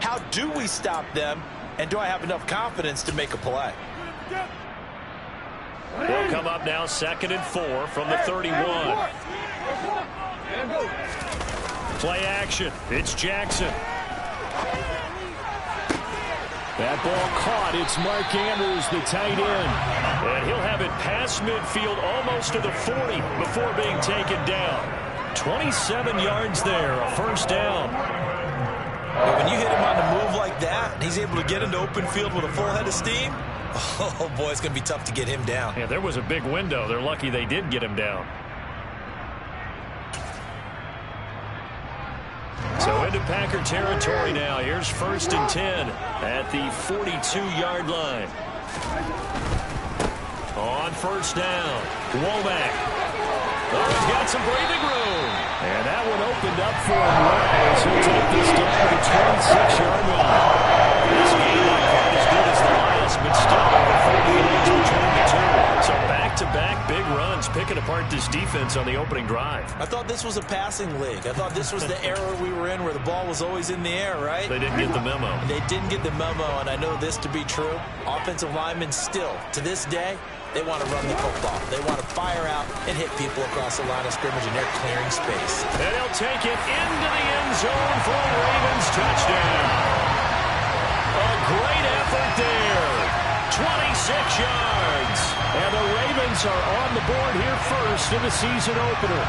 how do we stop them, and do I have enough confidence to make a play? They'll come up now 2nd and 4 from the 31. Play action. It's Jackson. That ball caught. It's Mark Andrews, the tight end. And he'll have it past midfield almost to the 40 before being taken down. 27 yards there, a first down. But when you hit him on the move like that, and he's able to get into open field with a full head of steam, oh, boy, it's going to be tough to get him down. Yeah, there was a big window. They're lucky they did get him down. So into Packer territory now. Here's 1st and 10 at the 42-yard line. On 1st down, Womack. Oh, he's got some breathing room. And that one opened up for him well as he'll take this down to the 26-yard line. This game not quite as good as the last, but still over 40 yards between the two. So back-to-back big runs, picking apart this defense on the opening drive. I thought this was a passing league. I thought this was the era we were in where the ball was always in the air, right? They didn't get the memo. They didn't get the memo, and I know this to be true. Offensive linemen still, to this day, they want to run the football. They want to fire out and hit people across the line of scrimmage, and they're clearing space. And they'll take it into the end zone for a Ravens touchdown. A great effort there. 26 yards. And the Ravens are on the board here first in the season opener.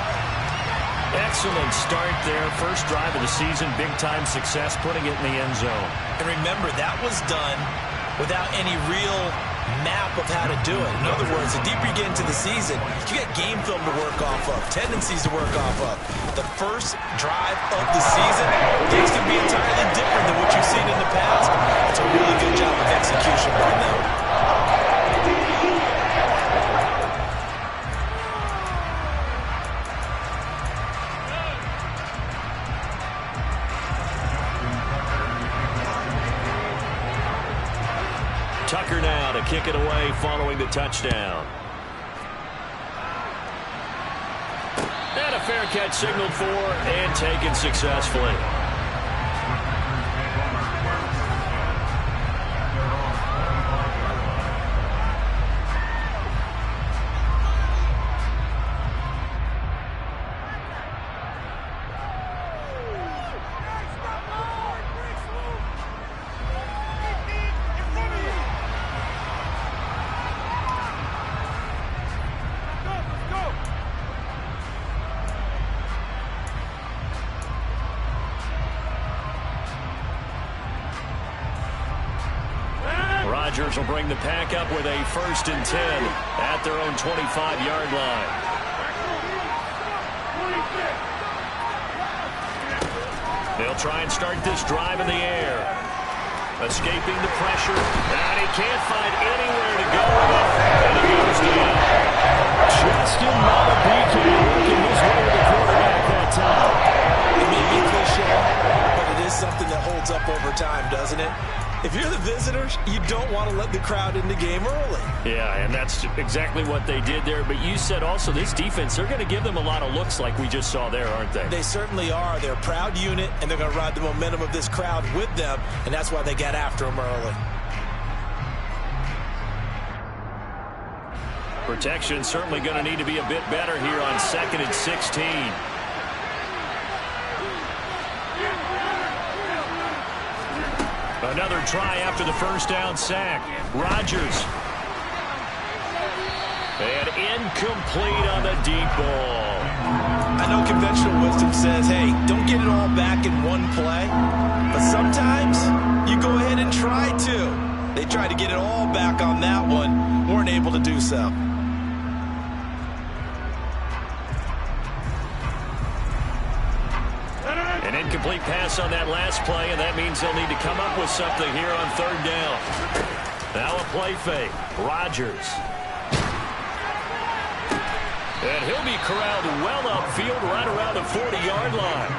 Excellent start there. First drive of the season. Big-time success, putting it in the end zone. And remember, that was done without any real map of how to do it. In other words, the deeper you get into the season, you got game film to work off of, tendencies to work off of. The first drive of the season, things can be entirely different than what you've seen in the past. It's a really good job of execution by them. Tucker now to kick it away following the touchdown. And a fair catch signaled for and taken successfully. Rodgers will bring the pack up with a 1st and 10 at their own 25-yard line. They'll try and start this drive in the air. Escaping the pressure, and he can't find anywhere to go with it, and he goes down. Justin Madubuike working his way to the quarterback that time. It may be cliche, but it is something that holds up over time, doesn't it? If you're the visitors, you don't want to let the crowd in the game early. Yeah, and that's exactly what they did there. But you said also this defense, they're going to give them a lot of looks like we just saw there, aren't they? They certainly are. They're a proud unit, and they're going to ride the momentum of this crowd with them, and that's why they got after them early. Protection certainly going to need to be a bit better here on 2nd and 16. Another try after the first down sack. Rodgers. And incomplete on the deep ball. I know conventional wisdom says, hey, don't get it all back in one play. But sometimes you go ahead and try to. They tried to get it all back on that one. Weren't able to do so. An incomplete pass on that last play, and that means they'll need to come up with something here on 3rd down. Now a play fake. Rodgers. And he'll be corralled well upfield right around the 40-yard line.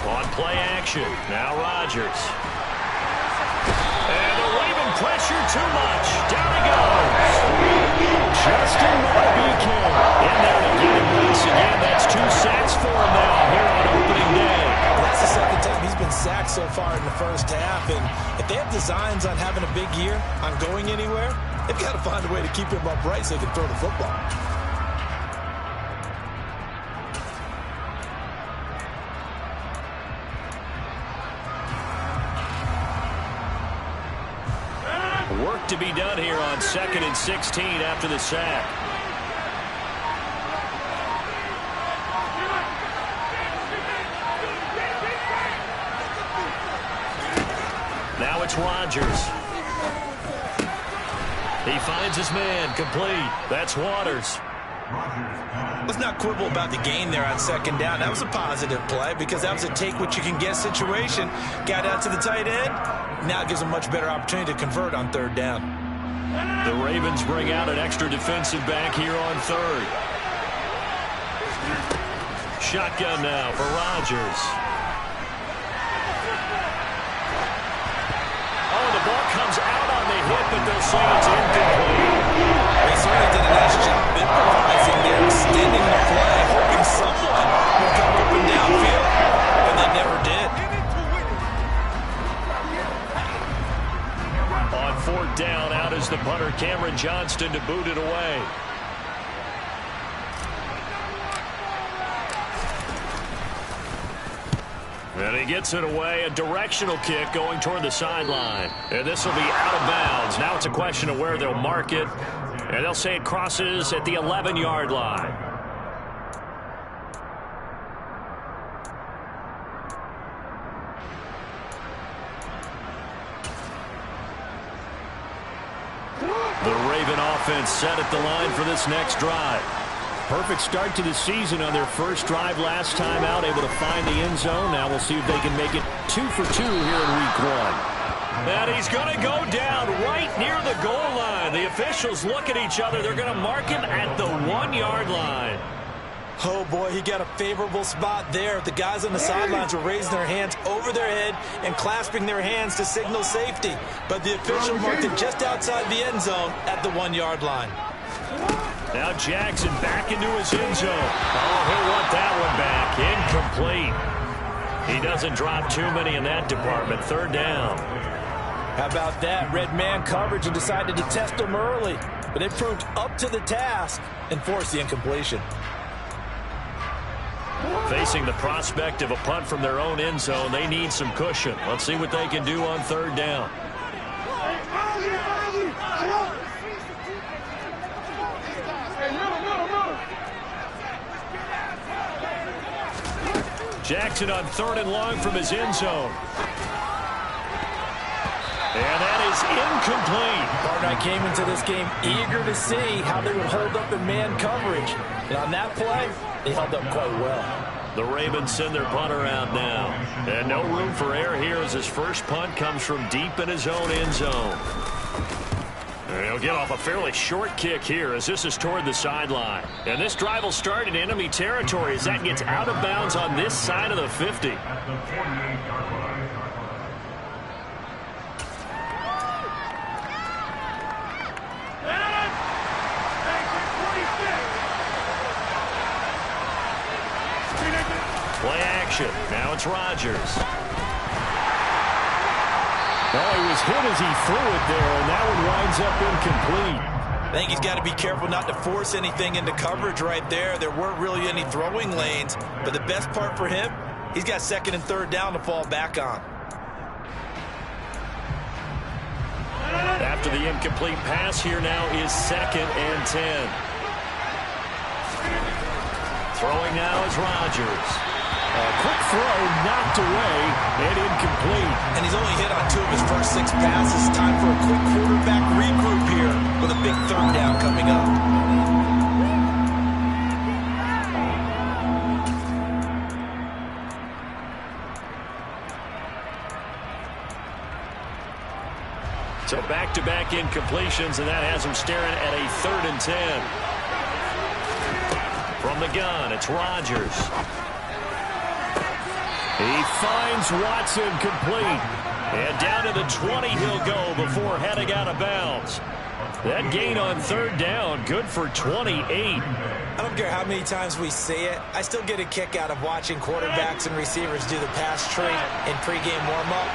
On play action. Now Rodgers. And the Raven pressure too much. Down he goes. Justin Beacon in there to get him once again. That's 2 sacks for him now here on opening day. That's the second time he's been sacked so far in the first half. And if they have designs on having a big year, on going anywhere, they've got to find a way to keep him upright so he can throw the football. Work to be done here on 2nd and 16 after the sack. Now it's Rodgers. He finds his man, complete. That's Waters. Let's not quibble about the gain there on 2nd down. That was a positive play because that was a take-what-you-can-get situation. Got out to the tight end. Now it gives them a much better opportunity to convert on 3rd down. The Ravens bring out an extra defensive back here on 3rd. Shotgun now for Rodgers. Oh, the ball comes out on the hit, but they'll say it's incomplete. They certainly did a nice job improvising there, extending the play, hoping someone would come open downfield, and they never did. On 4th down, out is the punter, Cameron Johnston, to boot it away. And he gets it away, a directional kick going toward the sideline. And this will be out of bounds. Now it's a question of where they'll mark it. And they'll say it crosses at the 11-yard line. The Raven offense set at the line for this next drive. Perfect start to the season on their first drive last time out, able to find the end zone. Now we'll see if they can make it 2 for 2 here in week 1. And he's going to go down right near the goal line. The officials look at each other. They're going to mark him at the 1-yard line. Oh, boy, he got a favorable spot there. The guys on the sidelines were raising their hands over their head and clasping their hands to signal safety. But the official marked it just outside the end zone at the 1-yard line. Now Jackson back into his end zone. Oh, he'll want that one back. Incomplete. He doesn't drop too many in that department. 3rd down. How about that? Red man coverage and decided to test him early. But it proved up to the task and forced the incompletion. Facing the prospect of a punt from their own end zone, they need some cushion. Let's see what they can do on 3rd down. Jackson on 3rd and long from his end zone. And that is incomplete. Partner, I came into this game eager to see how they would hold up in man coverage. And on that play, they held up quite well. The Ravens send their punter out now. And no room for error here as his first punt comes from deep in his own end zone. And he'll get off a fairly short kick here as this is toward the sideline. And this drive will start in enemy territory as that gets out of bounds on this side of the 50. Play action. Now it's Rodgers. Oh, he was hit as he threw it there, and that one winds up incomplete. I think he's got to be careful not to force anything into coverage right there. There weren't really any throwing lanes, but the best part for him, he's got 2nd and 3rd down to fall back on. After the incomplete pass, here now is 2nd and 10. Throwing now is Rodgers. A quick throw knocked away and incomplete. And he's only hit on 2 of his first 6 passes. Time for a quick quarterback regroup here with a big 3rd down coming up. So back-to-back incompletions, and that has him staring at a 3rd and 10. From the gun, it's Rodgers. He finds Watson complete. And down to the 20 he'll go before heading out of bounds. That gain on third down, good for 28. I don't care how many times we see it. I still get a kick out of watching quarterbacks and receivers do the pass tree in pregame warm-up.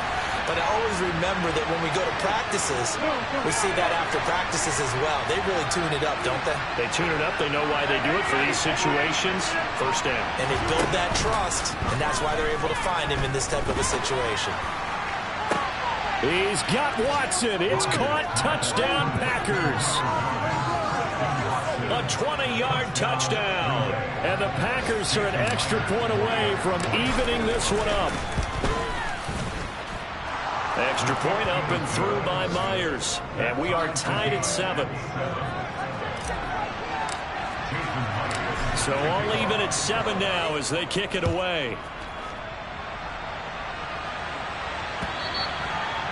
But I always remember that when we go to practices, we see that after practices as well. They really tune it up, don't they? They tune it up. They know why they do it for these situations. First down. And they build that trust, and that's why they're able to find him in this type of a situation. He's got Watson. It's caught. Touchdown, Packers. A 20-yard touchdown. And the Packers are an extra point away from evening this one up. Extra point up and through by Myers. And we are tied at 7. So all even at 7 now as they kick it away.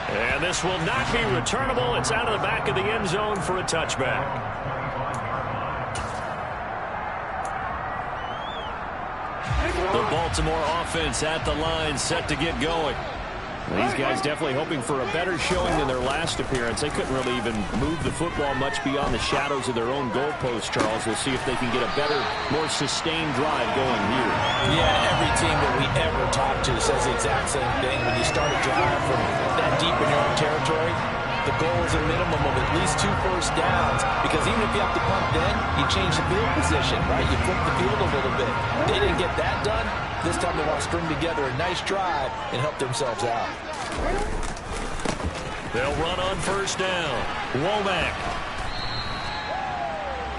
And this will not be returnable. It's out of the back of the end zone for a touchback. The Baltimore offense at the line, set to get going. These guys definitely hoping for a better showing than their last appearance. They couldn't really even move the football much beyond the shadows of their own goalpost, Charles. We'll see if they can get a better, more sustained drive going here. Yeah, every team that we ever talk to says the exact same thing. When you start a drive from that deep in your own territory, the goal is a minimum of at least 2 first downs. Because even if you have to punt then, you change the field position, right? You flip the field a little bit. They didn't get that done. This time they want to string together a nice drive and help themselves out. They'll run on first down. Womack.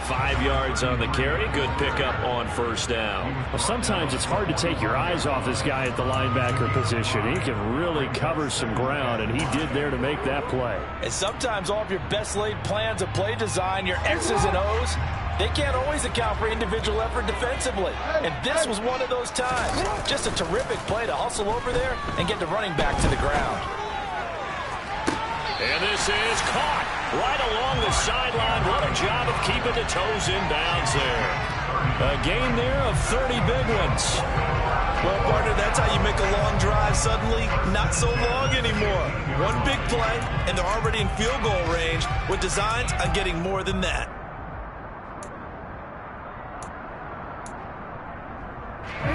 5 yards on the carry. Good pickup on first down. Well, sometimes it's hard to take your eyes off this guy at the linebacker position. He can really cover some ground, and he did there to make that play. And sometimes all of your best laid plans of play design, your X's and O's, they can't always account for individual effort defensively. And this was one of those times. Just a terrific play to hustle over there and get the running back to the ground. And this is caught right along the sideline. What a job of keeping the toes in bounds there. A gain there of 30 big ones. Well, partner, that's how you make a long drive suddenly not so long anymore. One big play, and they're already in field goal range with designs on getting more than that.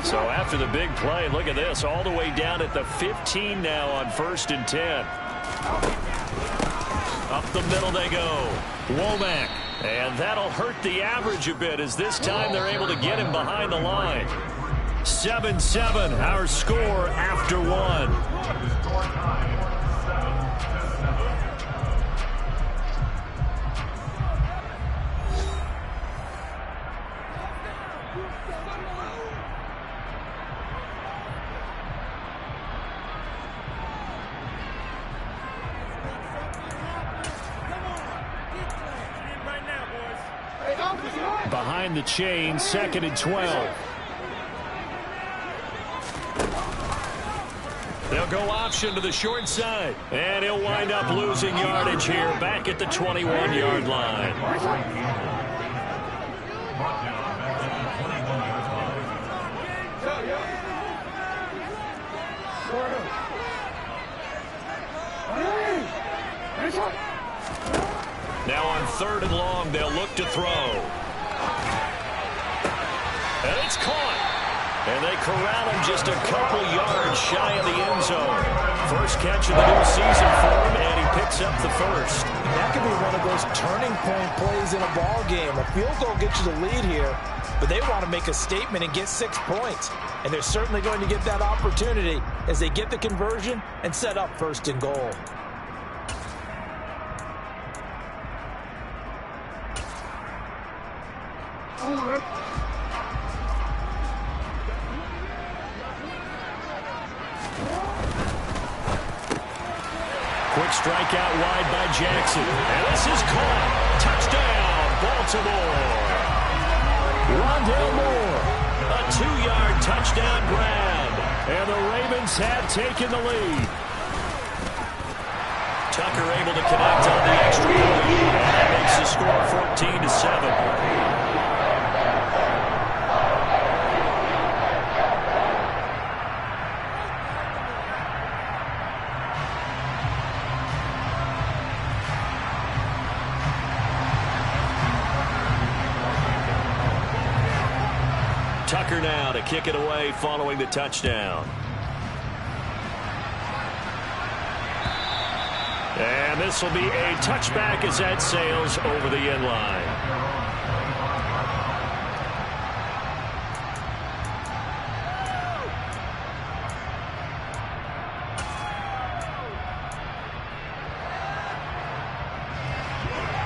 So after the big play, look at this, all the way down at the 15 now on 1st and 10. Up the middle they go. Womack. And that'll hurt the average a bit as this time they're able to get him behind the line. 7-7, our score after 1. Behind the chain, 2nd and 12. They'll go option to the short side. And he'll wind up losing yardage here back at the 21-yard line. Now on 3rd and long, they'll look to throw. And it's caught. And they corral him just a couple yards shy of the end zone. First catch of the new season for him, and he picks up the first. That could be one of those turning point plays in a ball game. A field goal gets you the lead here, but they want to make a statement and get 6 points. And they're certainly going to get that opportunity as they get the conversion and set up 1st and goal. Quick strike out wide by Jackson. And this is caught. Touchdown, Baltimore. Rondale Moore. A 2-yard touchdown grab. And the Ravens have taken the lead. Tucker able to connect on the extra point. And that makes the score 14-7. Tucker now to kick it away following the touchdown. And this will be a touchback as that sails over the end line.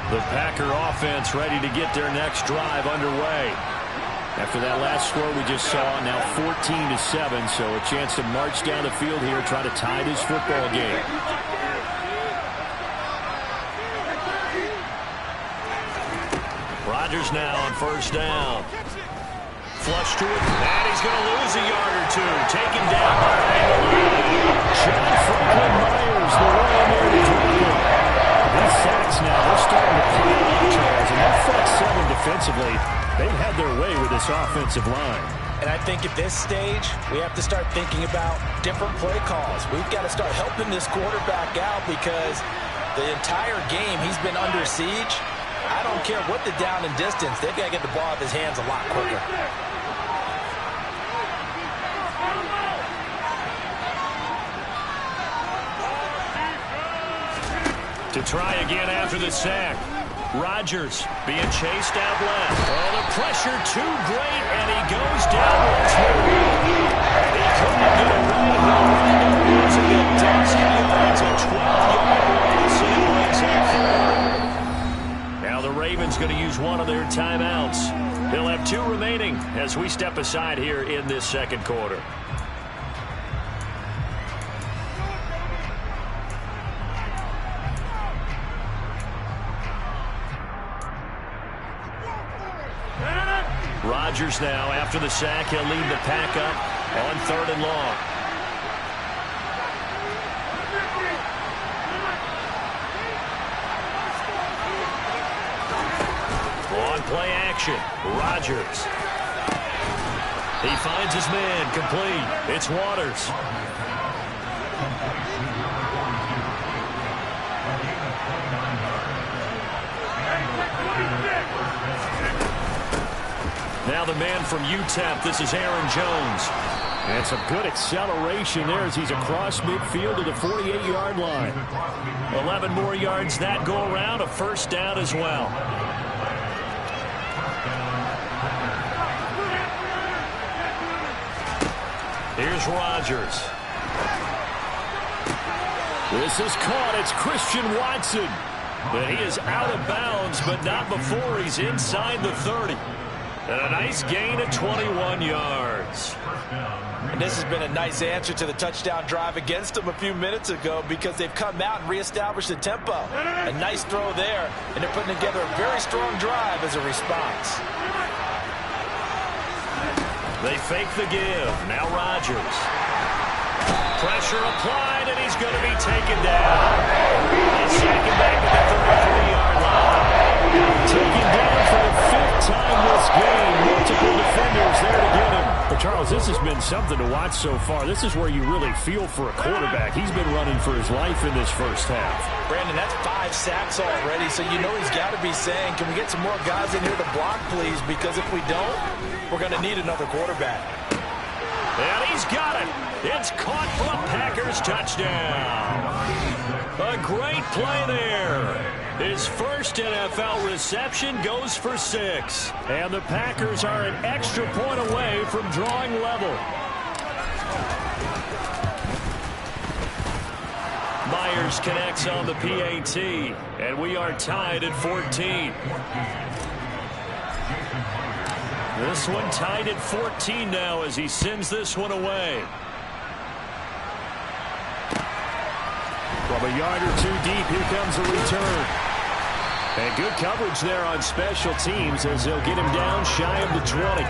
The Packer offense ready to get their next drive underway. After that last score we just saw, now 14-7, so a chance to march down the field here, try to tie this football game. Rodgers now on first down. Flush to it, and he's going to lose a yard or two. Taken down behind the line. John Franklin Myers, the one in there to drop him. These sacks now, they're starting to play out, Charles, and that front seven defensively, they've had their way with this offensive line. And I think at this stage, we have to start thinking about different play calls. We've got to start helping this quarterback out because the entire game he's been under siege. I don't care what the down and distance. They've got to get the ball out of his hands a lot quicker. To try again after the sack. Rodgers being chased out left. Oh, the pressure too great, and he goes down once more. He couldn't get away. He'll losing a dozen yards, a 12-yard loss, and it brings up 4. Now the Ravens going to use one of their timeouts. They'll have 2 remaining as we step aside here in this second quarter. Rodgers now, after the sack, he'll lead the pack up on 3rd and long. On play action, Rodgers. He finds his man, complete. It's Waters. Now the man from UTEP, this is Aaron Jones. And some good acceleration there as he's across midfield to the 48-yard line. 11 more yards that go around, a first down as well. Here's Rodgers. This is caught. It's Christian Watson. But he is out of bounds, but not before he's inside the 30. And a nice gain of 21 yards. And this has been a nice answer to the touchdown drive against them a few minutes ago because they've come out and reestablished the tempo. A nice throw there, and they're putting together a very strong drive as a response. They fake the give. Now Rodgers. Pressure applied, and he's going to be taken down. He's second back at the 33-yard line. Taken down for the 5th time this game. Multiple defenders there to get him. But Charles, this has been something to watch so far. This is where you really feel for a quarterback. He's been running for his life in this first half. Brandon, that's 5 sacks already, so you know he's got to be saying, can we get some more guys in here to block, please? Because if we don't, we're going to need another quarterback. And he's got it. It's caught for a Packers touchdown. A great play there. His first NFL reception goes for 6. And the Packers are an extra point away from drawing level. Myers connects on the PAT. And we are tied at 14. This one tied at 14 now as he sends this one away. From a yard or 2 deep, here comes a return. And good coverage there on special teams as they'll get him down shy of the 20.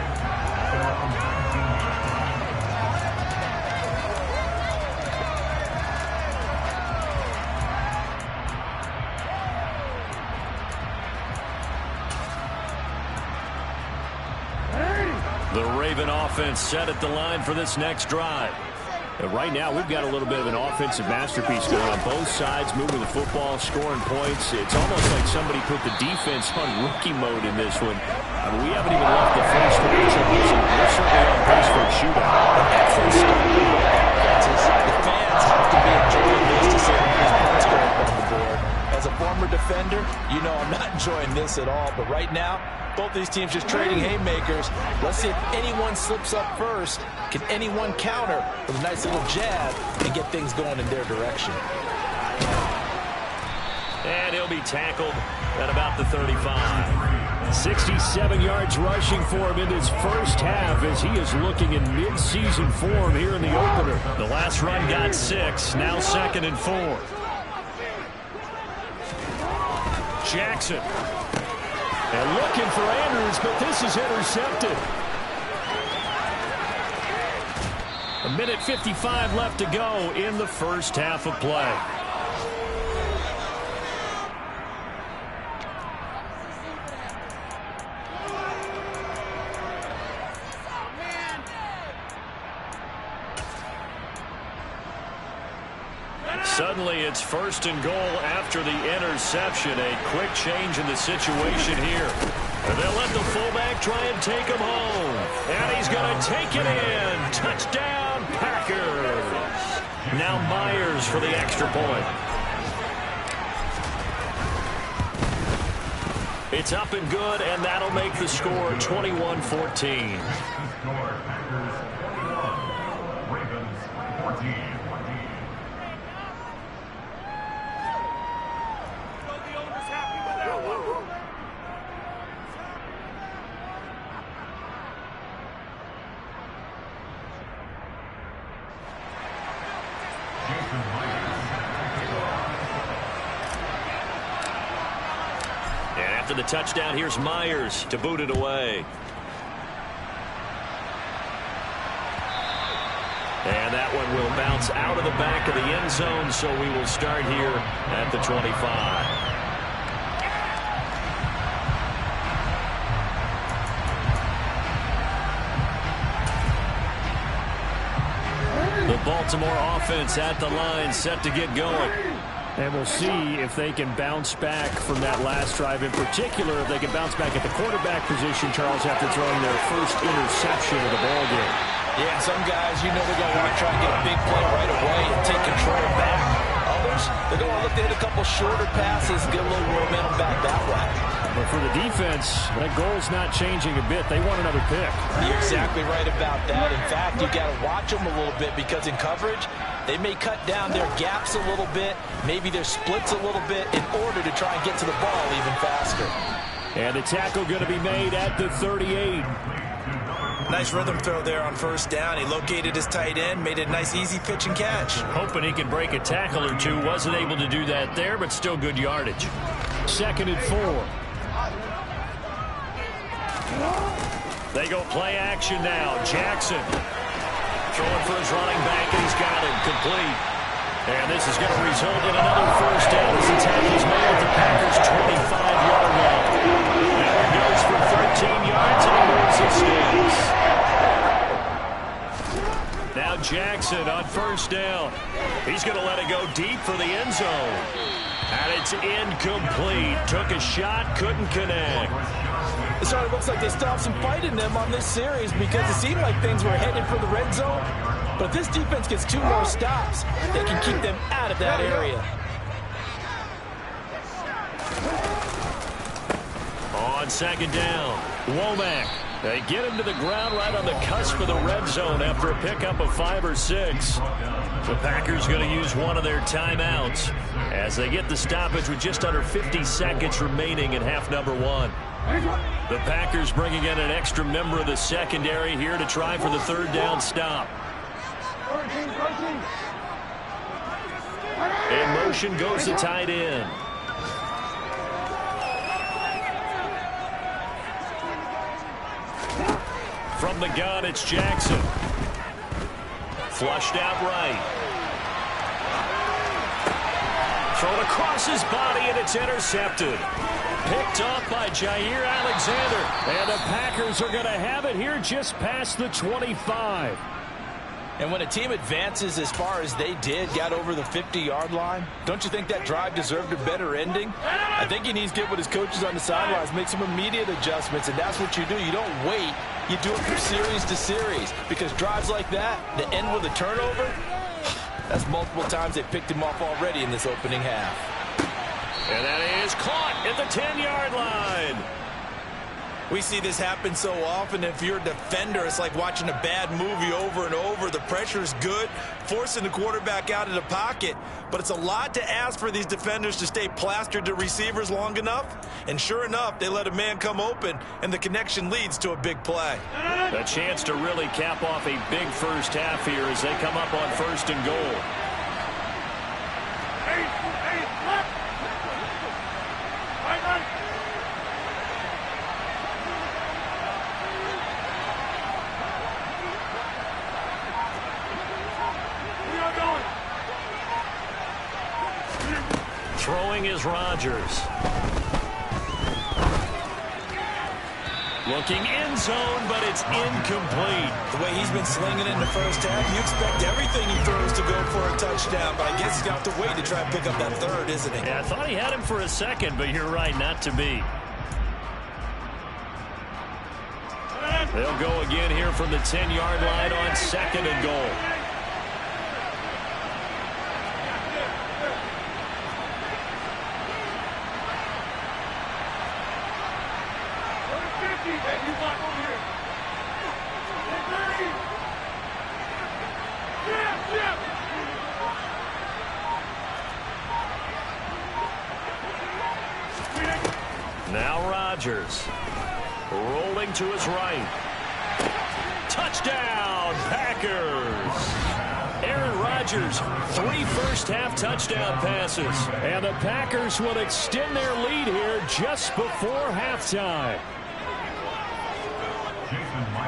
The Raven offense set at the line for this next drive. Right now, we've got a little bit of an offensive masterpiece going on both sides, moving the football, scoring points. It's almost like somebody put the defense on rookie mode in this one. I mean, we haven't even left the first quarter, so we're certainly on pace for a shootout. Excellent start for both offenses. The fans have to be enjoying this to see these points go up on the board. As a former defender, you know I'm not enjoying this at all, but right now, both these teams just trading haymakers. Let's see if anyone slips up first. Can anyone counter with a nice little jab and get things going in their direction? And he'll be tackled at about the 35. 67 yards rushing for him in his first half as he is looking in mid-season form here in the opener. The last run got 6, now 2nd and 4. Jackson. And looking for Andrews, but this is intercepted. A minute 55 left to go in the first half of play. Suddenly it's 1st and goal after the interception. A quick change in the situation here. And they'll let the fullback try and take him home. And he's going to take it in. Touchdown, Packers. Now Myers for the extra point. It's up and good, and that'll make the score 21-14. And after the touchdown, here's Myers to boot it away. And that one will bounce out of the back of the end zone, so we will start here at the 25. The Baltimore offense at the line, set to get going. And we'll see if they can bounce back from that last drive. In particular, if they can bounce back at the quarterback position, Charles, after throwing their first interception of the ballgame. Yeah, some guys, you know, they're going to want to try and get a big play right away and take control back. Others, they're going to look to hit a couple shorter passes, get a little momentum back that way. But for the defense, that goal's not changing a bit. They want another pick. You're exactly right about that. In fact, you've got to watch them a little bit because in coverage, they may cut down their gaps a little bit, maybe their splits a little bit in order to try and get to the ball even faster. And the tackle going to be made at the 38. Nice rhythm throw there on first down. He located his tight end, made a nice easy pitch and catch. Hoping he could break a tackle or two. Wasn't able to do that there, but still good yardage. 2nd and 4. They go play action now. Jackson throwing for his running back, and he's got it complete. And this is going to result in another first down as the tackle is made at the Packers' 25-yard line. Now it goes for 13 yards, and he moves his sticks. Now Jackson on first down. He's going to let it go deep for the end zone. And it's incomplete. Took a shot, couldn't connect. It sort of looks like they still have some fight in them on this series because it seemed like things were headed for the red zone. But if this defense gets 2 more stops, they can keep them out of that area. On 2nd down, Womack. They get him to the ground right on the cusp of the red zone after a pickup of 5 or 6. The Packers going to use one of their timeouts as they get the stoppage with just under 50 seconds remaining in half number 1. The Packers bringing in an extra member of the secondary here to try for the 3rd down stop. In motion goes the tight end. From the gun, it's Jackson. Flushed out right. Thrown across his body, and it's intercepted. Picked off by Jair Alexander. And the Packers are going to have it here just past the 25. And when a team advances as far as they did, got over the 50-yard line, don't you think that drive deserved a better ending? I think he needs to get with his coaches on the sidelines, make some immediate adjustments, and that's what you do. You don't wait. You do it from series to series, because drives like that end with a turnover, that's multiple times they picked him off already in this opening half. And that is caught at the 10-yard line. We see this happen so often. If you're a defender, it's like watching a bad movie over and over. The pressure is good, forcing the quarterback out of the pocket. But it's a lot to ask for these defenders to stay plastered to receivers long enough. And sure enough, they let a man come open, and the connection leads to a big play. A chance to really cap off a big first half here as they come up on 1st and goal. Throwing is Rodgers. Looking end zone, but it's incomplete. The way he's been slinging in the first half, you expect everything he throws to go for a touchdown, but I guess he's got to wait to try and pick up that third, isn't he? Yeah, I thought he had him for a second, but you're right, not to be. They'll go again here from the 10-yard line on 2nd and goal. Now Rodgers rolling to his right. Touchdown, Packers. Aaron Rodgers, 3 first-half touchdown passes. And the Packers will extend their lead here just before halftime.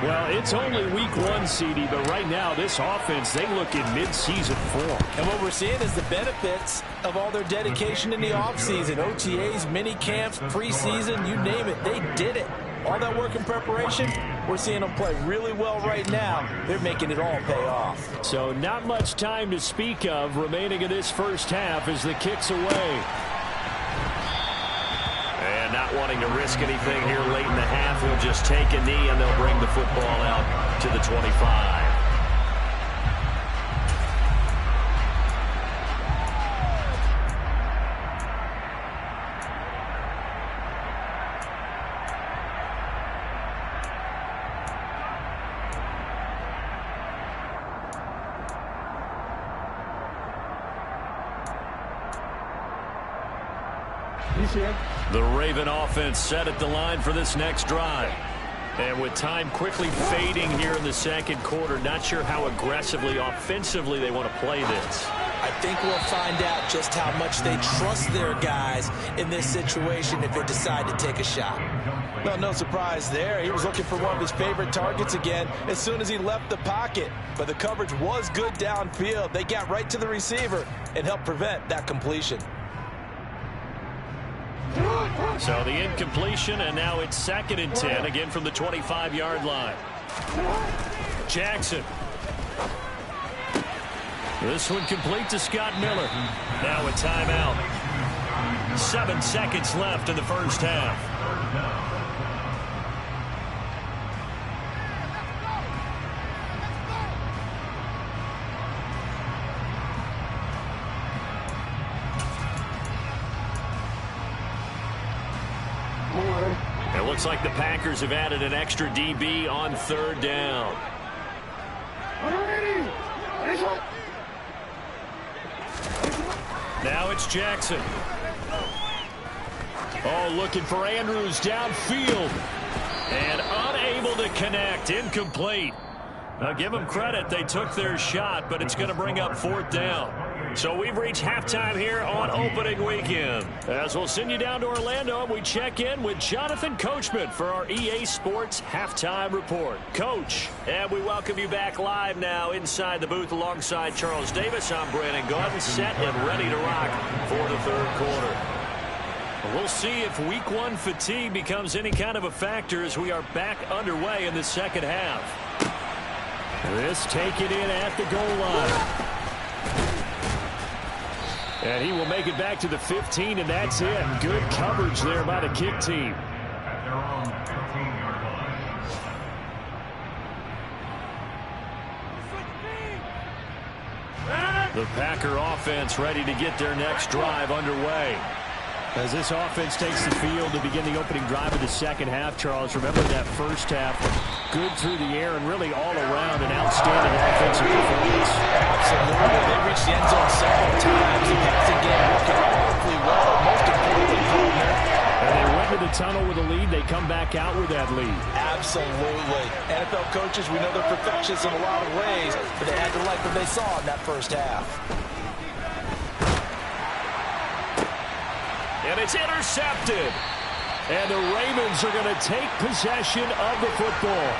Well, it's only week 1, CD, but right now this offense, they look in mid-season form. And what we're seeing is the benefits of all their dedication in the offseason. OTAs, mini camps, preseason, you name it, they did it. All that work in preparation, we're seeing them play really well right now. They're making it all pay off. So not much time to speak of remaining in this first half as the kick's away. And not wanting to risk anything here late in the half, he'll just take a knee and they'll bring the football out to the 25. The Raven offense set at the line for this next drive. And with time quickly fading here in the second quarter, not sure how aggressively, offensively they want to play this. I think we'll find out just how much they trust their guys in this situation if they decide to take a shot. Well, no surprise there. He was looking for one of his favorite targets again as soon as he left the pocket. But the coverage was good downfield. They got right to the receiver and helped prevent that completion. So the incompletion, and now it's 2nd and 10, again from the 25-yard line. Jackson. This one complete to Scott Miller. Now a timeout. 7 seconds left in the first half. It looks like the Packers have added an extra DB on 3rd down. Now it's Jackson. Oh, looking for Andrews downfield. And unable to connect. Incomplete. Now, give them credit. They took their shot, but it's going to bring up 4th down. So we've reached halftime here on opening weekend. As we'll send you down to Orlando, we check in with Jonathan Coachman for our EA Sports Halftime Report. Coach, and we welcome you back live now inside the booth alongside Charles Davis. I'm Brandon Gaudin, set and ready to rock for the 3rd quarter. We'll see if week 1 fatigue becomes any kind of a factor as we are back underway in the second half. This taken in at the goal line. And he will make it back to the 15, and that's it. Good coverage there by the kick team. The Packer offense ready to get their next drive underway. As this offense takes the field to begin the opening drive of the second half, Charles, remember that first half, good through the air and really all around an outstanding offensive performance. Absolutely. They reached the end zone several times. The passing game working awfully well. Most importantly, partner. And they went to the tunnel with a lead. They come back out with that lead. Absolutely. NFL coaches, we know they're perfectionists in a lot of ways, but they had to like what they saw in that first half. And it's intercepted. And the Ravens are going to take possession of the football.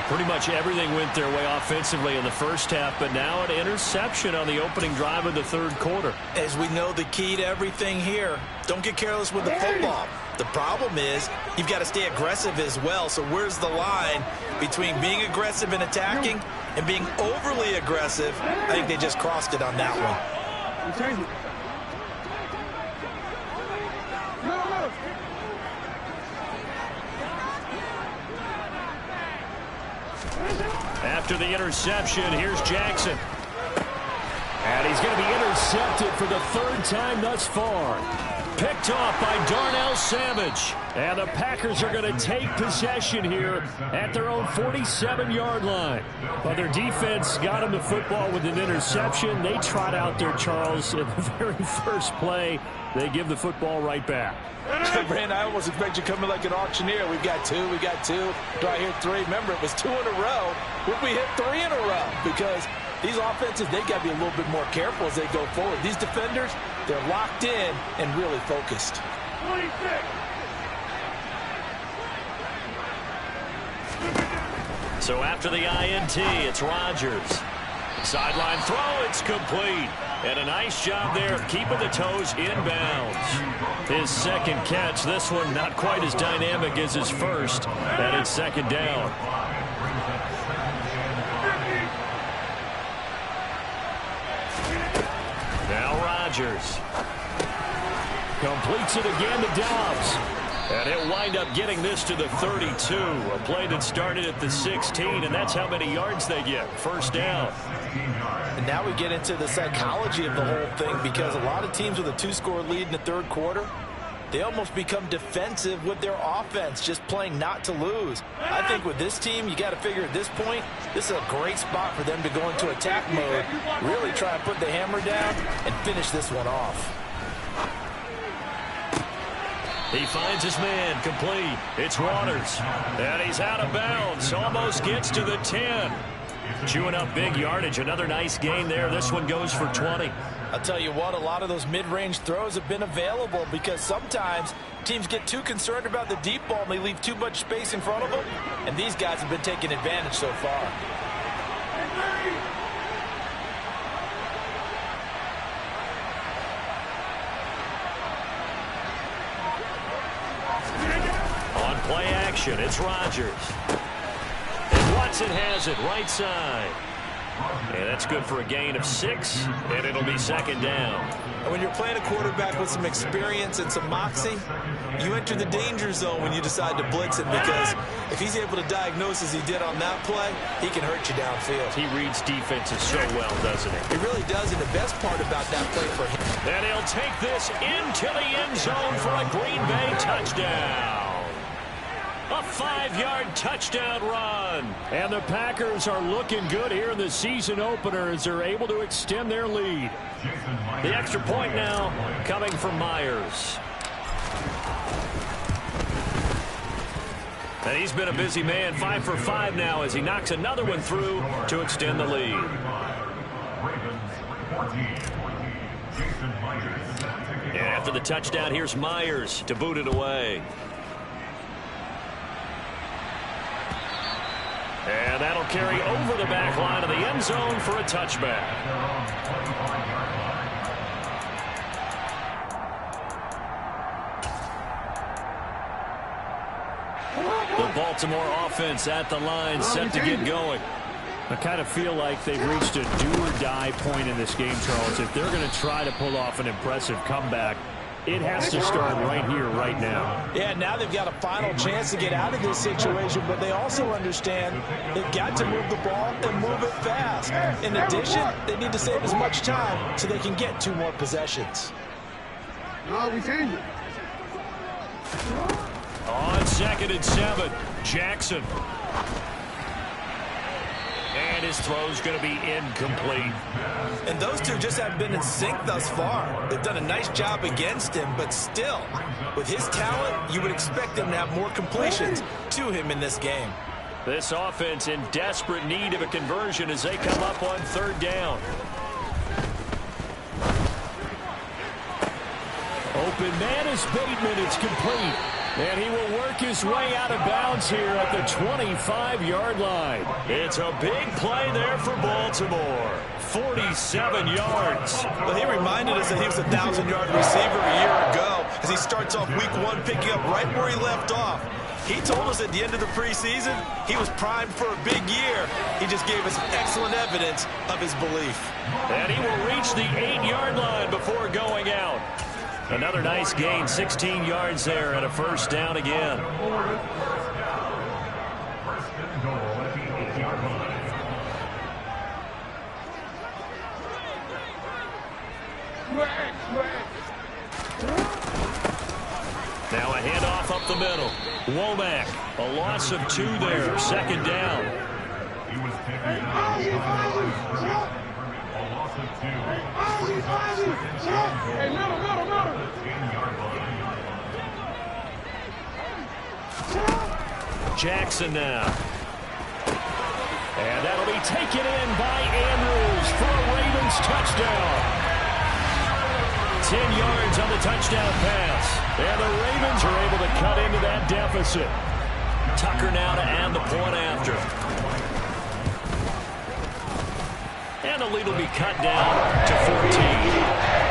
Pretty much everything went their way offensively in the first half, but now an interception on the opening drive of the third quarter. As we know, the key to everything here, don't get careless with the football. The problem is you've got to stay aggressive as well. So where's the line between being aggressive and attacking and being overly aggressive? I think they just crossed it on that one. After the interception, here's Jackson. And he's going to be intercepted for the third time thus far. Picked off by Darnell Savage. And the Packers are going to take possession here at their own 47-yard line. But their defense got him the football with an interception. They trot out there, Charles, in the very first play. They give the football right back. Brandon, I almost expect you coming like an auctioneer. We've got two. Do I hear three? Remember, it was 2 in a row. Would we hit 3 in a row? Because these offenses, they got to be a little bit more careful as they go forward. These defenders, they're locked in and really focused. 26. So after the INT, it's Rodgers. Sideline throw, it's complete. And a nice job there of keeping the toes inbounds. His second catch, this one not quite as dynamic as his first. And it's second down. Now Rodgers. Completes it again to Dobbs. And he'll wind up getting this to the 32. A play that started at the 16, and that's how many yards they get. First down. And now we get into the psychology of the whole thing, because a lot of teams with a 2-score lead in the third quarter, they almost become defensive with their offense, just playing not to lose. I think with this team, you got to figure at this point, this is a great spot for them to go into attack mode, really try and put the hammer down and finish this one off. He finds his man, complete. It's Waters. And he's out of bounds. Almost gets to the 10. Chewing up big yardage. Another nice gain there. This one goes for 20. I'll tell you what, a lot of those mid-range throws have been available, because sometimes teams get too concerned about the deep ball and they leave too much space in front of them. And these guys have been taking advantage so far. Play action, it's Rodgers. And Watson has it, right side. And that's good for a gain of 6, and it'll be second down. And when you're playing a quarterback with some experience and some moxie, you enter the danger zone when you decide to blitz him, because if he's able to diagnose as he did on that play, he can hurt you downfield. He reads defenses so well, doesn't he? He really does, and the best part about that play for him. And he'll take this into the end zone for a Green Bay touchdown. A 5-yard touchdown run. And the Packers are looking good here in the season opener as they're able to extend their lead. The extra point now coming from Myers. And he's been a busy man, 5 for 5 now as he knocks another one through to extend the lead. And after the touchdown, here's Myers to boot it away. And that'll carry over the back line of the end zone for a touchback. The Baltimore offense at the line, set to get going. I kind of feel like they've reached a do-or-die point in this game, Charles. If they're going to try to pull off an impressive comeback, it has to start right here, right now. Yeah, now they've got a final chance to get out of this situation, but they also understand they've got to move the ball and move it fast. In addition, they need to save as much time so they can get 2 more possessions. No, we changed it. On 2nd and 7, Jackson. And his throw's going to be incomplete. And those two just haven't been in sync thus far. They've done a nice job against him, but still, with his talent, you would expect them to have more completions to him in this game. This offense in desperate need of a conversion as they come up on 3rd down. Open man is Bateman. It's complete. And he will work his way out of bounds here at the 25-yard line. It's a big play there for Baltimore. 47 yards. Well, he reminded us that he was a 1,000-yard receiver a year ago as he starts off week 1 picking up right where he left off. He told us at the end of the preseason he was primed for a big year. He just gave us excellent evidence of his belief. And he will reach the 8-yard line before going out. Another nice gain, 16 yards there and a 1st down again. Now a handoff up the middle. Womack, a loss of 2 there, 2nd down. Jackson now. And that'll be taken in by Andrews for a Ravens touchdown. 10 yards on the touchdown pass. And the Ravens are able to cut into that deficit. Tucker now to add the point after. And the lead will be cut down to 14.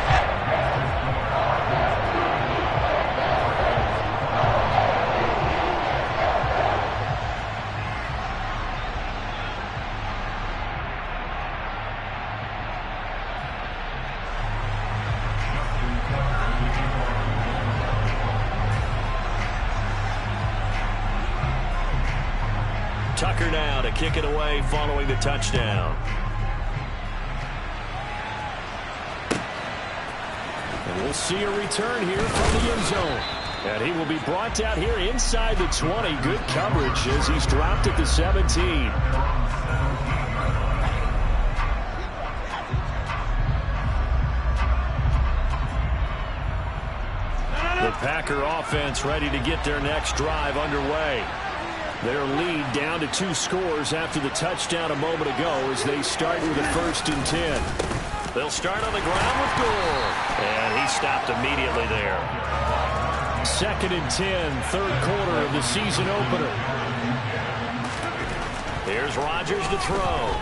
Tucker now to kick it away following the touchdown. And we'll see a return here from the end zone. And he will be brought down here inside the 20. Good coverage as he's dropped at the 17. The Packer offense ready to get their next drive underway. Their lead down to 2 scores after the touchdown a moment ago as they start with a 1st and 10. They'll start on the ground with Gore. And he stopped immediately there. 2nd and 10, 3rd quarter of the season opener. Here's Rodgers to throw.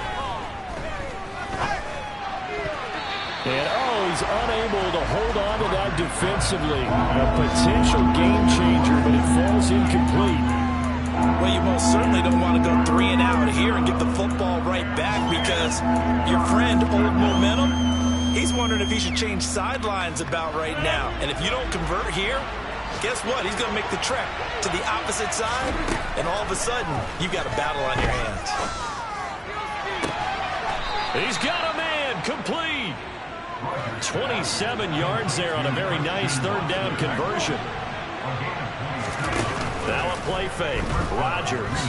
And, he's unable to hold on to that defensively. A potential game changer, but it falls incomplete. Well, you most certainly don't want to go 3 and out here and get the football right back because your friend, Old Momentum, he's wondering if he should change sidelines about right now. And if you don't convert here, guess what? He's going to make the trek to the opposite side, and all of a sudden, you've got a battle on your hands. He's got a man, complete. 27 yards there on a very nice 3rd down conversion. Now a play fake. Rodgers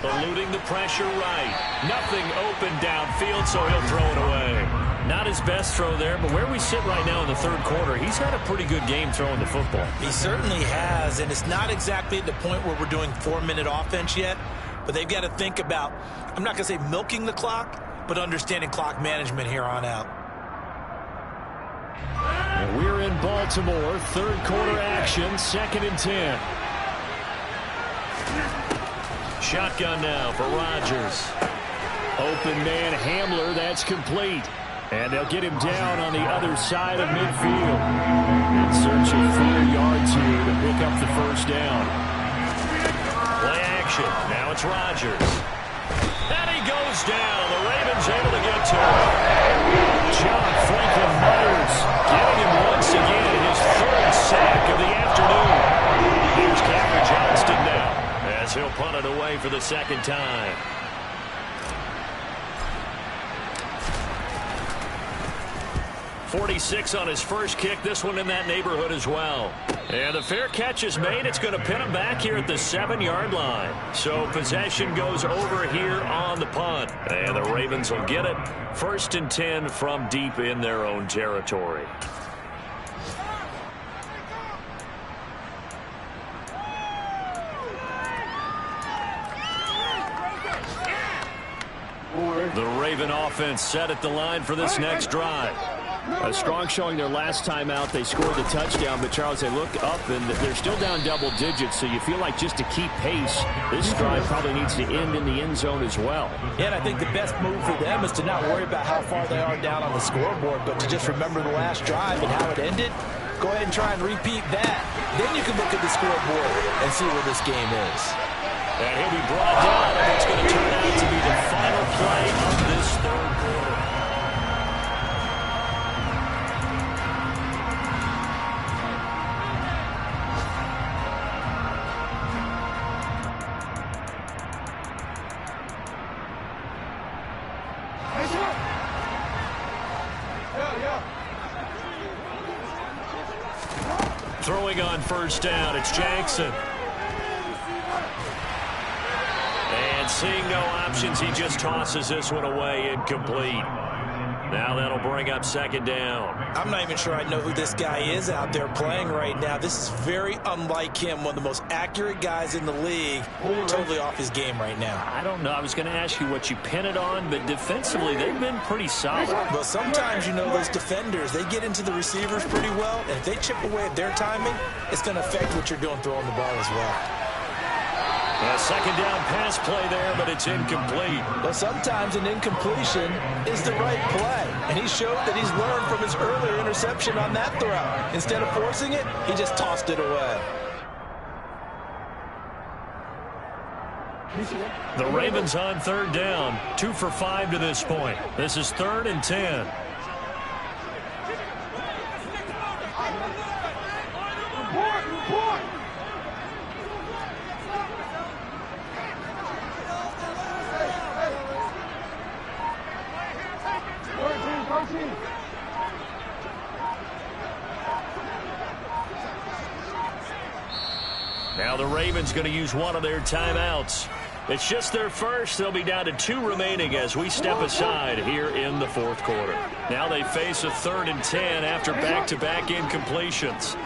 eluding the pressure right. Nothing open downfield, so he'll throw it away. Not his best throw there, but where we sit right now in the 3rd quarter, he's had a pretty good game throwing the football. He certainly has, and it's not exactly at the point where we're doing 4-minute offense yet, but they've got to think about, I'm not going to say milking the clock, but understanding clock management here on out. And we're in Baltimore, 3rd quarter action, 2nd and 10. Shotgun now for Rodgers. Open man Hamler, that's complete. And they'll get him down on the other side of midfield. In search of 4 yards here to pick up the 1st down. Play action. Now it's Rodgers. And he goes down. The Ravens able to get to him. John Franklin Myers getting him once again his third sack of the afternoon. Here's Cameron Johnston now as he'll punt it away for the second time. .46 on his first kick. This one in that neighborhood as well. And the fair catch is made. It's going to pin him back here at the 7-yard line. So possession goes over here on the punt. And the Ravens will get it. 1st and 10 from deep in their own territory. The Raven offense set at the line for this next drive. A strong showing their last time out. They scored the touchdown, but Charles, they look up and they're still down double digits, so you feel like just to keep pace, this drive probably needs to end in the end zone as well. Yeah, and I think the best move for them is to not worry about how far they are down on the scoreboard, but to just remember the last drive and how it ended. Go ahead and try and repeat that. Then you can look at the scoreboard and see where this game is. And he'll be brought down, and it's going to turn out to be the final play of this third quarter. Throwing on first down, it's Jackson. And seeing no options, he just tosses this one away, incomplete. Now that'll bring up second down. I'm not even sure I know who this guy is out there playing right now. This is very unlike him, one of the most accurate guys in the league. Totally off his game right now. I don't know. I was going to ask you what you pin it on, but defensively, they've been pretty solid. Well, sometimes, you know, those defenders, they get into the receivers pretty well, and if they chip away at their timing, it's going to affect what you're doing throwing the ball as well. A second down pass play there, but it's incomplete. Well, sometimes an incompletion is the right play. And he showed that he's learned from his earlier interception on that throw. Instead of forcing it, he just tossed it away. The Ravens on third down. 2 for 5 to this point. This is 3rd and 10. Now the Ravens going to use one of their timeouts. It's just their first. They'll be down to 2 remaining as we step aside here in the 4th quarter. Now they face a 3rd and 10 after back-to-back incompletions.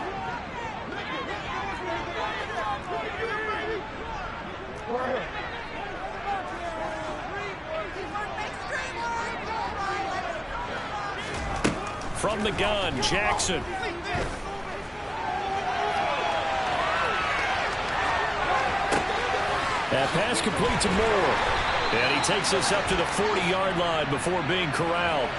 From the gun, Jackson. That pass complete to Moore. And he takes us up to the 40-yard line before being corralled.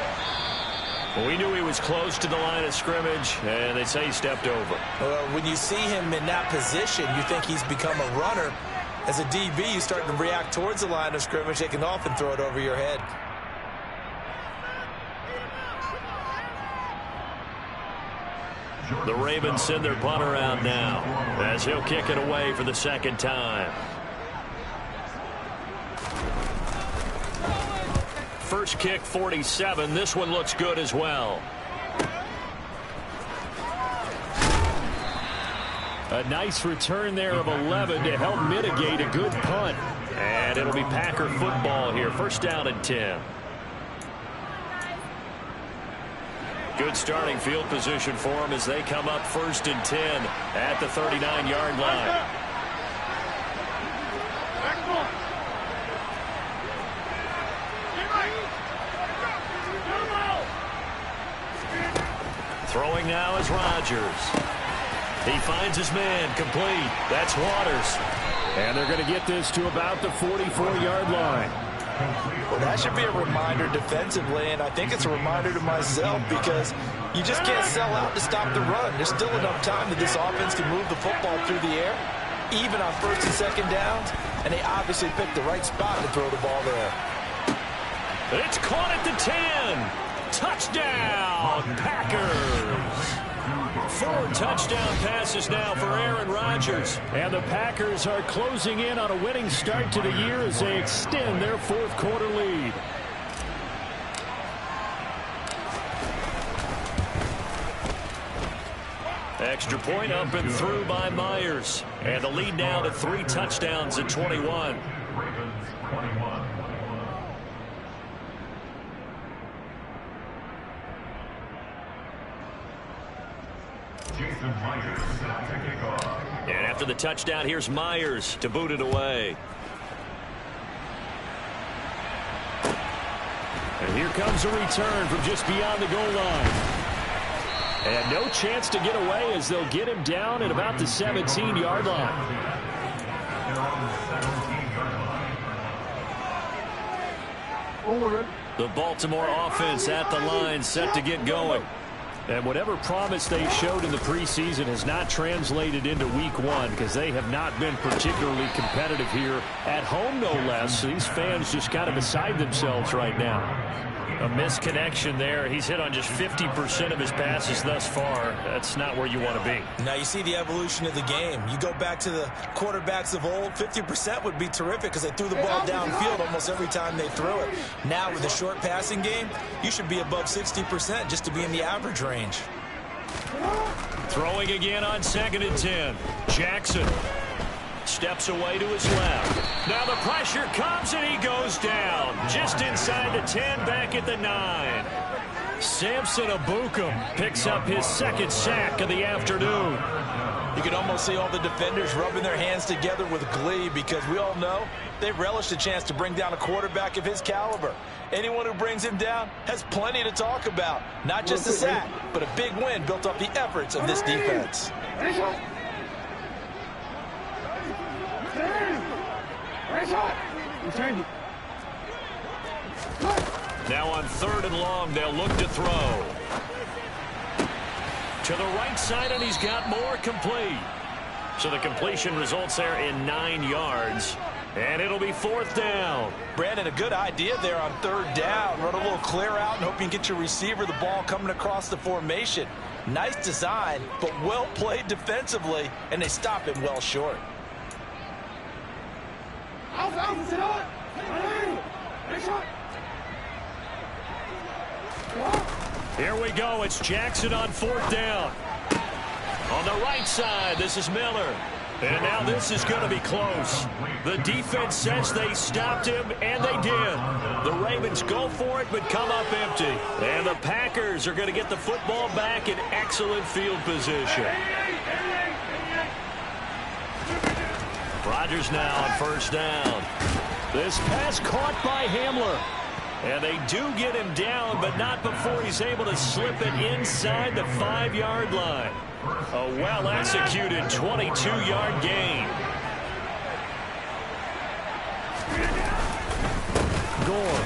Well, we knew he was close to the line of scrimmage, and they say he stepped over. Well, when you see him in that position, you think he's become a runner. As a DB, you start to react towards the line of scrimmage. They can often throw it over your head. The Ravens send their punter out now as he'll kick it away for the second time. First kick, 47. This one looks good as well. A nice return there of 11 to help mitigate a good punt. And it'll be Packer football here. First down and 10. Good starting field position for them as they come up 1st and 10 at the 39-yard line. Throwing now is Rodgers. He finds his man, complete. That's Waters. And they're going to get this to about the 44-yard line. Well, that should be a reminder defensively, and I think it's a reminder to myself because you just can't sell out to stop the run. There's still enough time that this offense can move the football through the air, even on 1st and 2nd downs, and they obviously picked the right spot to throw the ball there. It's caught at the 10. Touchdown, Packers. 4 touchdown passes now for Aaron Rodgers. And the Packers are closing in on a winning start to the year as they extend their fourth quarter lead. Extra point up and through by Myers. And the lead now to 3 touchdowns at 21. And after the touchdown, here's Myers to boot it away. And here comes a return from just beyond the goal line. And no chance to get away as they'll get him down at about the 17-yard line. The Baltimore offense at the line, set to get going. And whatever promise they showed in the preseason has not translated into week 1 because they have not been particularly competitive here at home, no less. These fans just kind of beside themselves right now. A misconnection there. He's hit on just 50% of his passes thus far. That's not where you want to be. Now you see the evolution of the game. You go back to the quarterbacks of old, 50% would be terrific because they threw the ball downfield almost every time they threw it. Now with the short passing game, you should be above 60% just to be in the average range. Throwing again on 2nd and 10. Jackson steps away to his left. Now the pressure comes and he goes down. Just inside the 10, back at the 9. Samson Abukum picks up his 2nd sack of the afternoon. You can almost see all the defenders rubbing their hands together with glee because we all know they relish the chance to bring down a quarterback of his caliber. Anyone who brings him down has plenty to talk about. Not just a sack, but a big win built off the efforts of this defense. Now on 3rd and long, they'll look to throw. To the right side, and he's got more, complete. So the completion results there in 9 yards. And it'll be 4th down. Brandon, a good idea there on 3rd down. Run a little clear out and hope you can get your receiver the ball coming across the formation. Nice design, but well played defensively, and they stop him well short. Here we go. It's Jackson on 4th down. On the right side, this is Miller. And now this is going to be close. The defense says they stopped him, and they did. The Ravens go for it, but come up empty. And the Packers are going to get the football back in excellent field position. Rodgers now on 1st down. This pass caught by Hamler. And they do get him down, but not before he's able to slip it inside the 5-yard line. A well-executed 22-yard gain. Gore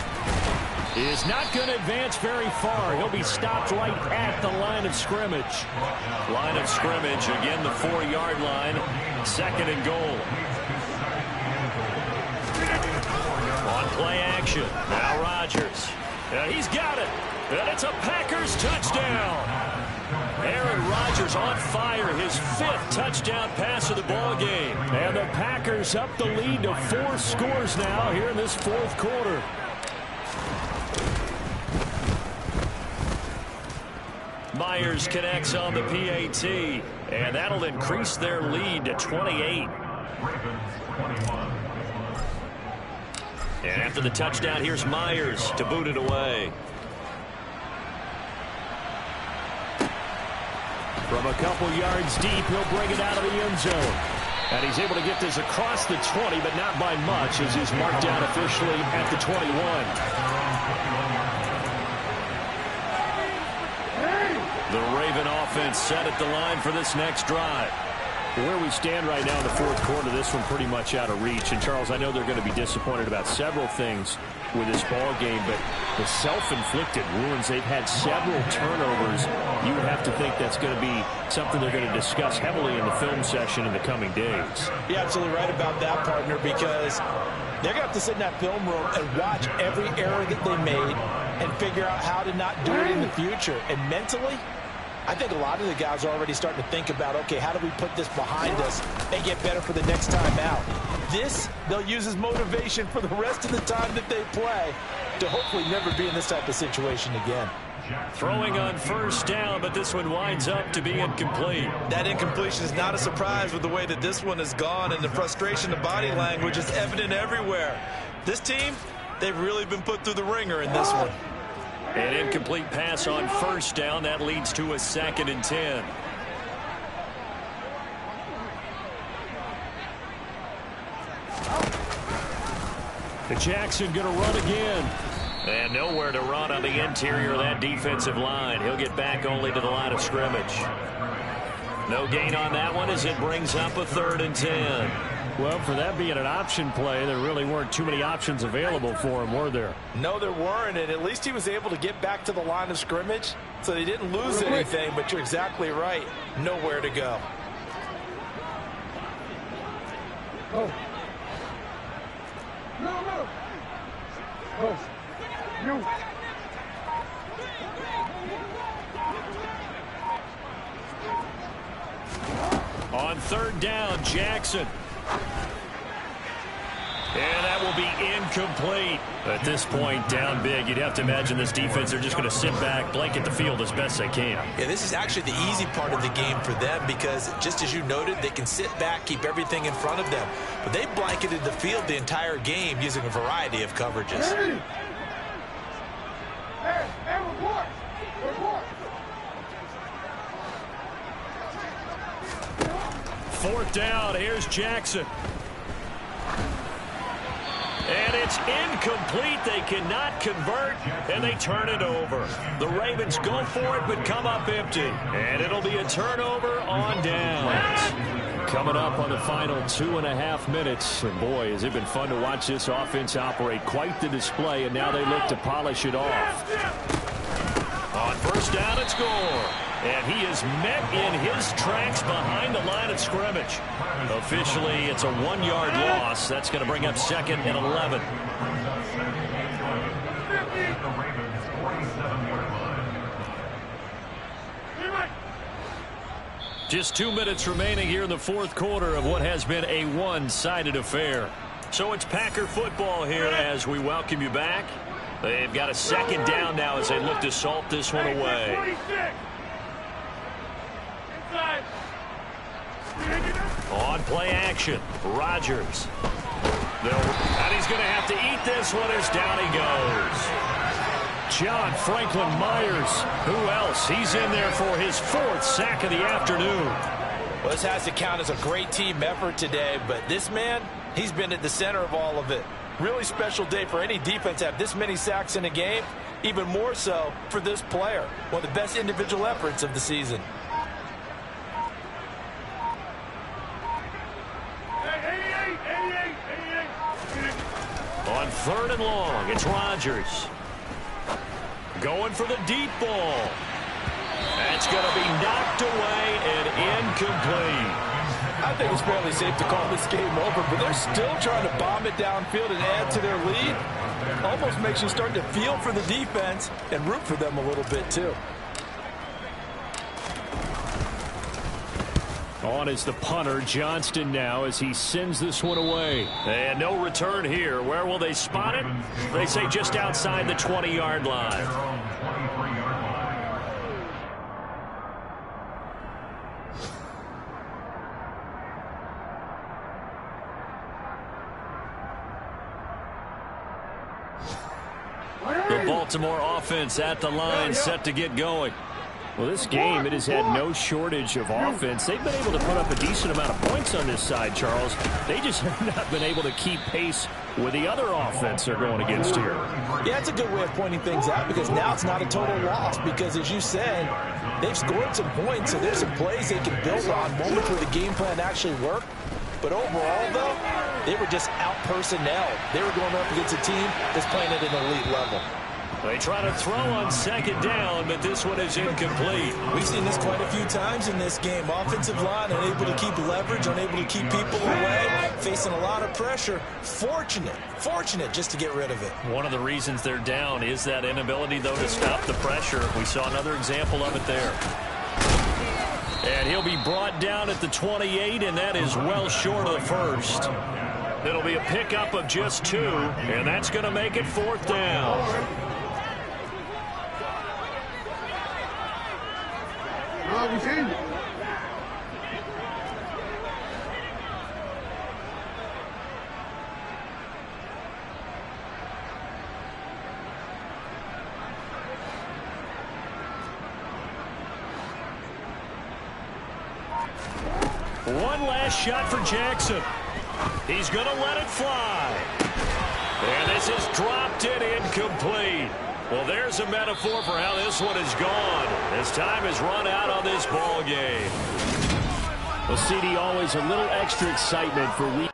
is not going to advance very far. He'll be stopped right at the line of scrimmage. Line of scrimmage, again the 4-yard line. 2nd and goal. On play action. Now Rodgers. And he's got it. And it's a Packers touchdown. Aaron Rodgers on fire, his 5th touchdown pass of the ball game. And the Packers up the lead to 4 scores now here in this 4th quarter. Myers connects on the PAT, and that'll increase their lead to 28. And after the touchdown, here's Myers to boot it away. From a couple yards deep, he'll bring it out of the end zone. And he's able to get this across the 20, but not by much, as he's marked down officially at the 21. The Raven offense set at the line for this next drive. Where we stand right now in the 4th quarter, this one pretty much out of reach. And, Charles, I know they're going to be disappointed about several things with this ball game, but the self-inflicted wounds, they've had several turnovers. You would have to think that's going to be something they're going to discuss heavily in the film session in the coming days. You're absolutely right about that, partner, because They're going to have to sit in that film room and watch every error that they made and figure out how to not do it in the future. And mentally, I think a lot of the guys are already starting to think about, okay, how do we put this behind us and get better for the next time out? This, they'll use as motivation for the rest of the time that they play to hopefully never be in this type of situation again. Throwing on first down, but this one winds up to be incomplete. That incompletion is not a surprise with the way that this one has gone, and the frustration, the body language is evident everywhere. This team, they've really been put through the ringer in this one. An incomplete pass on first down. That leads to a 2nd and 10. Jackson going to run again. And nowhere to run on the interior of that defensive line. He'll get back only to the line of scrimmage. No gain on that one as it brings up a 3rd and 10. Well, for that being an option play, there really weren't too many options available for him, were there? No, there weren't, and at least he was able to get back to the line of scrimmage, so they didn't lose anything, but you're exactly right. Nowhere to go. Oh. No. Oh. No. On 3rd down, Jackson. And that will be incomplete. At this point, down big, you'd have to imagine this defense, they're just going to sit back, blanket the field as best they can. Yeah, this is actually the easy part of the game for them because, just as you noted, they can sit back, keep everything in front of them. But they blanketed the field the entire game using a variety of coverages. Hey, report. 4th down, here's Jackson. And it's incomplete. They cannot convert, and they turn it over. The Ravens go for it, but come up empty. And it'll be a turnover on downs. Coming up on the final 2.5 minutes. And boy, has it been fun to watch this offense operate. Quite the display, and now they look to polish it off. On first down and score. And he is met in his tracks behind the line of scrimmage. Officially, it's a 1-yard loss. That's going to bring up 2nd and 11. Just 2 minutes remaining here in the 4th quarter of what has been a one-sided affair. So it's Packer football here as we welcome you back. They've got a 2nd down now as they look to salt this one away. On play action, Rodgers. And he's going to have to eat this one as down he goes. John Franklin Myers. Who else? He's in there for his 4th sack of the afternoon. Well, this has to count as a great team effort today, but this man, he's been at the center of all of it. Really special day for any defense to have this many sacks in a game. Even more so for this player. One of the best individual efforts of the season. On 3rd and long, it's Rodgers. Going for the deep ball. That's going to be knocked away and incomplete. I think it's fairly safe to call this game over, but they're still trying to bomb it downfield and add to their lead. Almost makes you start to feel for the defense and root for them a little bit, too. On is the punter, Johnston, now as he sends this one away. And no return here. Where will they spot it? They say just outside the 20-yard line. The Baltimore offense at the line, set to get going. Well, this game, it has had no shortage of offense. They've been able to put up a decent amount of points on this side, Charles. They just have not been able to keep pace with the other offense they're going against here. Yeah, it's a good way of pointing things out because now it's not a total loss because, as you said, they've scored some points, so there's some plays they can build on, moments where the game plan actually worked. But overall, though, they were just out-personnel. They were going up against a team that's playing at an elite level. They try to throw on second down, but this one is incomplete. We've seen this quite a few times in this game. Offensive line unable to keep leverage, unable to keep people away, facing a lot of pressure. Fortunate just to get rid of it. One of the reasons they're down is that inability, though, to stop the pressure. We saw another example of it there. And he'll be brought down at the 28, and that is well short of the first. It'll be a pickup of just 2, and that's going to make it 4th down. One last shot for Jackson. He's going to let it fly. And this is dropped it incomplete. Well, there's a metaphor for how this one is gone. As time has run out on this ball game. Well, CD, always a little extra excitement for week.